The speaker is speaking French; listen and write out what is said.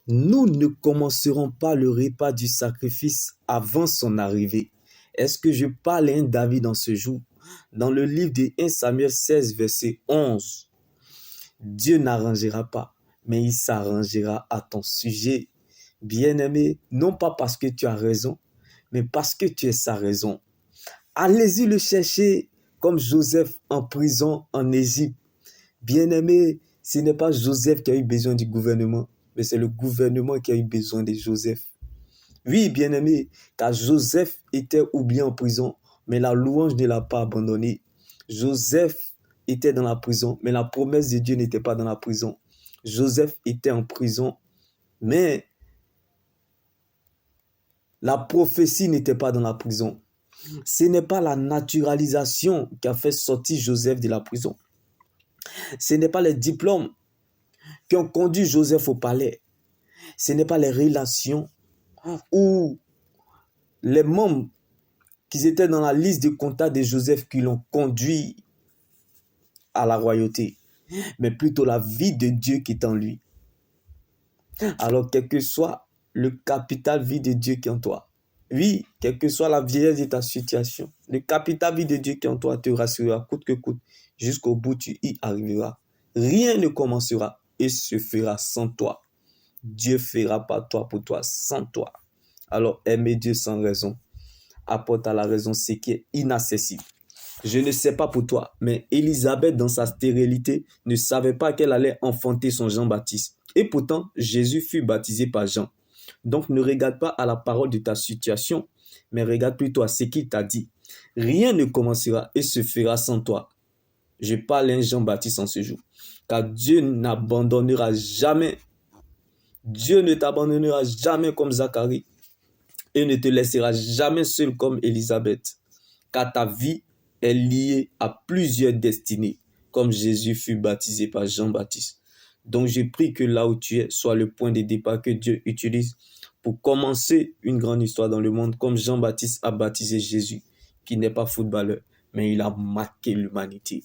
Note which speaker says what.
Speaker 1: nous ne commencerons pas le repas du sacrifice avant son arrivée. Est-ce que je parle à un David dans ce jour? Dans le livre de 1 Samuel 16, verset 11, Dieu n'arrangera pas, mais il s'arrangera à ton sujet. Bien-aimé, non pas parce que tu as raison, mais parce que tu es sa raison. Allez-y le chercher comme Joseph en prison en Égypte. Bien-aimé, ce n'est pas Joseph qui a eu besoin du gouvernement, mais c'est le gouvernement qui a eu besoin de Joseph. Oui, bien-aimé, car Joseph était oublié en prison, mais la louange ne l'a pas abandonné. Joseph était dans la prison, mais la promesse de Dieu n'était pas dans la prison. Joseph était en prison, mais la prophétie n'était pas dans la prison. Ce n'est pas la naturalisation qui a fait sortir Joseph de la prison. Ce n'est pas les diplômes qui ont conduit Joseph au palais. Ce n'est pas les relations ou les membres qui étaient dans la liste de contacts de Joseph qui l'ont conduit à la royauté, mais plutôt la vie de Dieu qui est en lui. Alors, quel que soit le capital vie de Dieu qui est en toi, oui, quelle que soit la vieillesse de ta situation, le capital vie de Dieu qui est en toi te rassurera coûte que coûte. Jusqu'au bout, tu y arriveras. Rien ne commencera et se fera sans toi. Dieu fera pas toi pour toi, sans toi. Alors, aimer Dieu sans raison apporte à la raison ce qui est inaccessible. Je ne sais pas pour toi, mais Élisabeth, dans sa stérilité, ne savait pas qu'elle allait enfanter son Jean-Baptiste. Et pourtant, Jésus fut baptisé par Jean. Donc, ne regarde pas à la parole de ta situation, mais regarde plutôt à ce qu'il t'a dit. Rien ne commencera et se fera sans toi. Je parle à un Jean-Baptiste en ce jour. Car Dieu n'abandonnera jamais. Dieu ne t'abandonnera jamais comme Zacharie et ne te laissera jamais seul comme Élisabeth. Car ta vie est liée à plusieurs destinées, comme Jésus fut baptisé par Jean-Baptiste. Donc je prie que là où tu es soit le point de départ que Dieu utilise pour commencer une grande histoire dans le monde, comme Jean-Baptiste a baptisé Jésus, qui n'est pas footballeur, mais il a marqué l'humanité.